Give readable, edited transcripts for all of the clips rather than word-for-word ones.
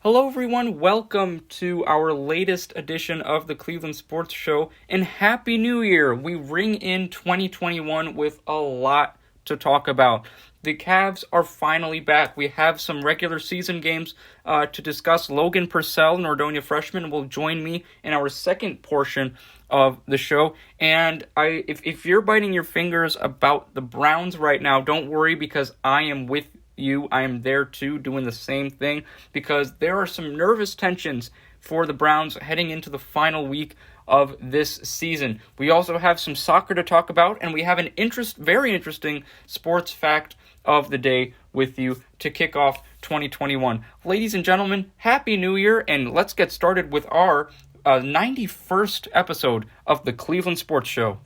Hello everyone, welcome to our latest edition of the Cleveland Sports Show, and Happy New Year! We ring in 2021 with a lot to talk about. The Cavs are finally back. We have some regular season games to discuss. Logan Purcell, Nordonia freshman, will join me in our second portion of the show. And if you're biting your fingers about the Browns right now, don't worry, because I am with you. I am there too, doing the same thing, because there are some nervous tensions for the Browns heading into the final week of this season. We also have some soccer to talk about, and we have an very interesting sports fact of the day with you to kick off 2021. Ladies and gentlemen, Happy New Year, and let's get started with our 91st episode of the Cleveland Sports Show.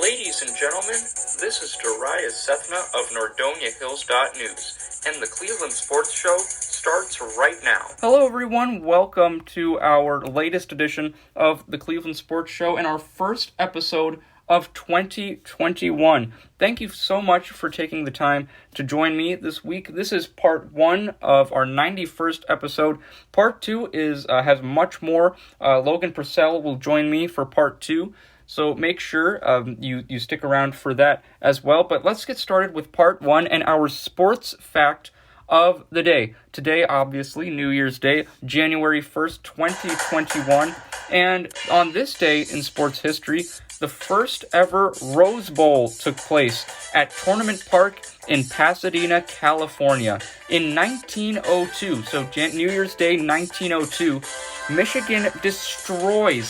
Ladies and gentlemen, this is Darius Sethna of NordoniaHills.News, and the Cleveland Sports Show starts right now. Hello everyone, welcome to our latest edition of the Cleveland Sports Show and our first episode of 2021. Thank you so much for taking the time to join me this week. This is part one of our 91st episode. Part two has much more. Logan Purcell will join me for part two. So make sure you stick around for that as well. But let's get started with part one and our sports fact of the day. Today, obviously, New Year's Day, January 1st, 2021. And on this day in sports history, the first ever Rose Bowl took place at Tournament Park in Pasadena, California. In 1902, so New Year's Day 1902, Michigan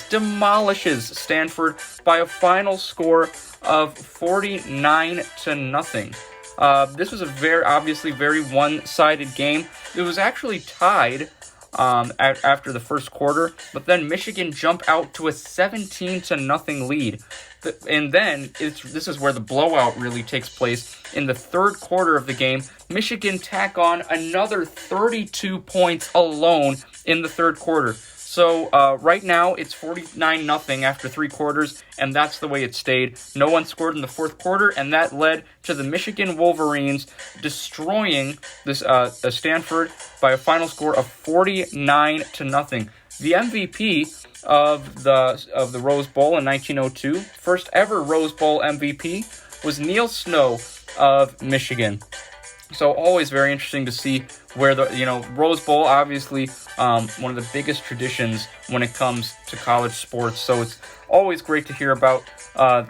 demolishes Stanford by a final score of 49-0. This was a very one-sided game. It was actually tied after the first quarter, but then Michigan jumped out to a 17-0 lead. And then this is where the blowout really takes place. In the third quarter of the game, Michigan tack on another 32 points alone in the third quarter. So right now it's 49-0 after three quarters, and that's the way it stayed. No one scored in the fourth quarter, and that led to the Michigan Wolverines destroying this Stanford by a final score of 49-0. The MVP of the Rose Bowl in 1902, first ever Rose Bowl MVP, was Neil Snow of Michigan. So always very interesting to see where Rose Bowl, obviously one of the biggest traditions when it comes to college sports. So it's always great to hear about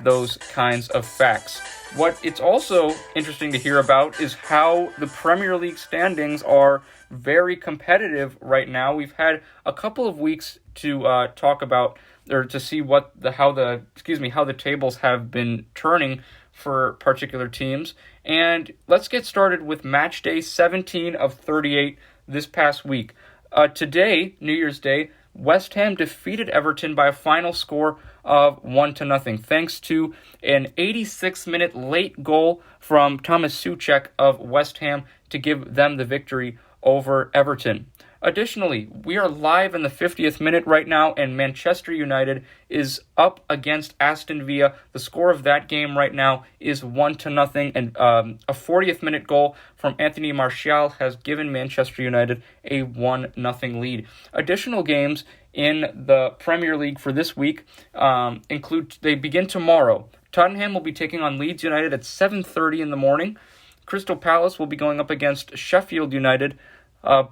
those kinds of facts. What it's also interesting to hear about is how the Premier League standings are very competitive right now. We've had a couple of weeks to talk about, or to see how the tables have been turning for particular teams. And let's get started with match day 17 of 38 this past week. Today, New Year's Day, West Ham defeated Everton by a final score of 1-0, thanks to an 86-minute late goal from Thomas Souček of West Ham to give them the victory over Everton. Additionally, we are live in the 50th minute right now, and Manchester United is up against Aston Villa. The score of that game right now is 1-0, and a 40th minute goal from Anthony Martial has given Manchester United a 1-0 lead. Additional games in the Premier League for this week they begin tomorrow. Tottenham will be taking on Leeds United at 7:30 in the morning. Crystal Palace will be going up against Sheffield United.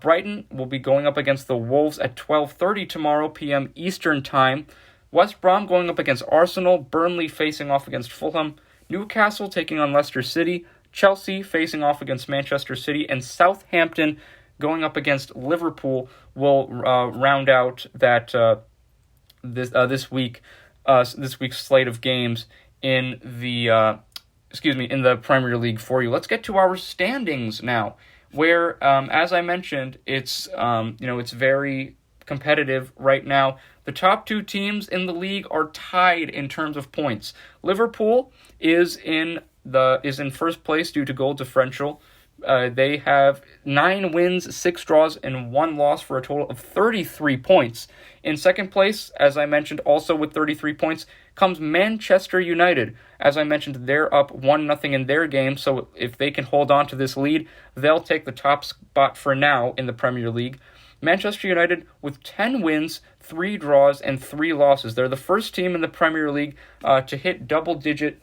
Brighton will be going up against the Wolves at 12:30 tomorrow p.m. Eastern Time. West Brom going up against Arsenal. Burnley facing off against Fulham. Newcastle taking on Leicester City. Chelsea facing off against Manchester City. And Southampton going up against Liverpool will round out that this week's slate of games in the in the Premier League for you. Let's get to our standings now, where, as I mentioned, it's very competitive right now. The top two teams in the league are tied in terms of points. Liverpool is in first place due to goal differential. They have 9 wins, 6 draws, and 1 loss for a total of 33 points. In second place, as I mentioned, also with 33 points, comes Manchester United. As I mentioned, they're up 1-0 in their game, so if they can hold on to this lead, they'll take the top spot for now in the Premier League. Manchester United with 10 wins, 3 draws, and 3 losses. They're the first team in the Premier League to hit double-digit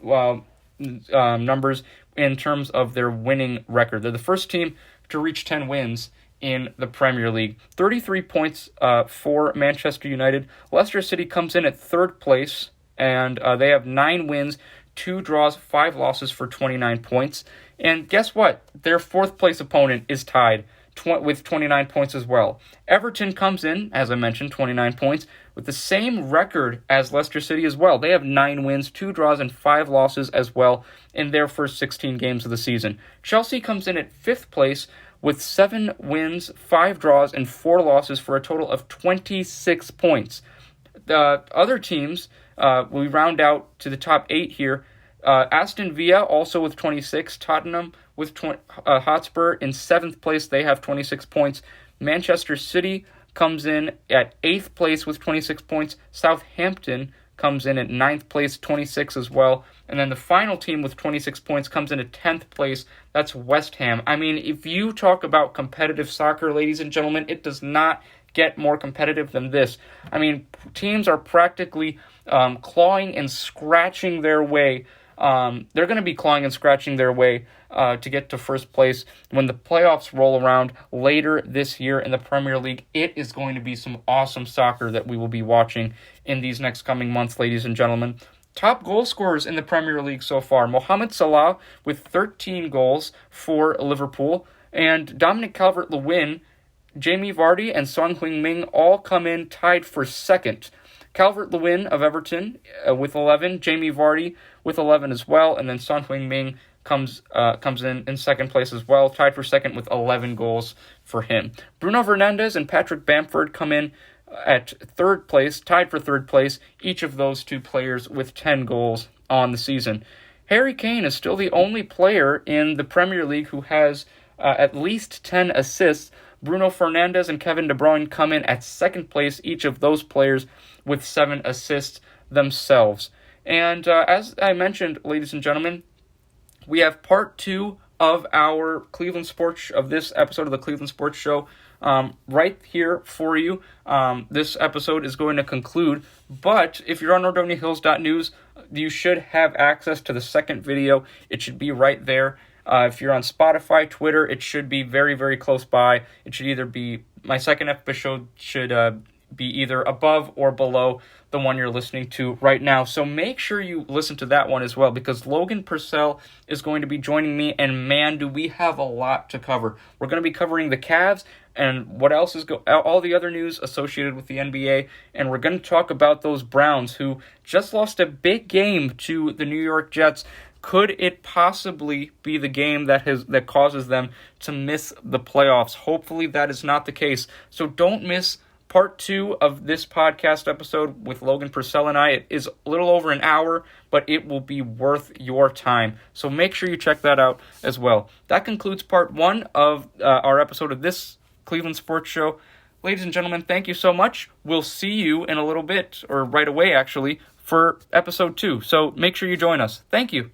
numbers in terms of their winning record. They're the first team to reach 10 wins in the Premier League. 33 points for Manchester United. Leicester City comes in at third place, and they have 9 wins, 2 draws, 5 losses for 29 points. And guess what? Their fourth place opponent is tied with 29 points as well. Everton comes in, as I mentioned, 29 points, with the same record as Leicester City as well. They have 9 wins, 2 draws, and 5 losses as well in their first 16 games of the season. Chelsea comes in at 5th place with 7 wins, 5 draws, and 4 losses for a total of 26 points. The other teams, we round out to the top 8 here. Aston Villa also with 26, Tottenham with Hotspur in 7th place, they have 26 points. Manchester City comes in at 8th place with 26 points. Southampton comes in at 9th place, 26 as well. And then the final team with 26 points comes in at 10th place. That's West Ham. I mean, if you talk about competitive soccer, ladies and gentlemen, it does not get more competitive than this. I mean, teams are practically clawing and scratching their way. They're going to be clawing and scratching their way to get to first place when the playoffs roll around later this year in the Premier League. It is going to be some awesome soccer that we will be watching in these next coming months, ladies and gentlemen. Top goal scorers in the Premier League so far: Mohamed Salah with 13 goals for Liverpool, and Dominic Calvert-Lewin, Jamie Vardy, and Son Heung-min all come in tied for second. Calvert-Lewin of Everton with 11, Jamie Vardy with 11 as well, and then Son Heung-min comes in second place as well, tied for second with 11 goals for him. Bruno Fernandes and Patrick Bamford come in at third place, tied for third place, each of those two players with 10 goals on the season. Harry Kane is still the only player in the Premier League who has at least 10 assists. Bruno Fernandes and Kevin De Bruyne come in at second place, each of those players with 7 assists themselves. And as I mentioned, ladies and gentlemen, we have part 2 of our this episode of the Cleveland Sports Show right here for you. This episode is going to conclude, but if you're on NordoniaHills.News, you should have access to the second video. It should be right there. If you're on Spotify, Twitter, it should be very, very close by. It should either be, my second episode should be either above or below the one you're listening to right now. So make sure you listen to that one as well, because Logan Purcell is going to be joining me, and man, do we have a lot to cover. We're going to be covering the Cavs and what else is all the other news associated with the NBA, and we're going to talk about those Browns who just lost a big game to the New York Jets. Could it possibly be the game that causes them to miss the playoffs? Hopefully that is not the case. So don't miss part 2 of this podcast episode with Logan Purcell and I. It is a little over an hour, but it will be worth your time. So make sure you check that out as well. That concludes part 1 of our episode of this Cleveland Sports Show. Ladies and gentlemen, thank you so much. We'll see you in a little bit, or right away actually, for episode 2. So make sure you join us. Thank you.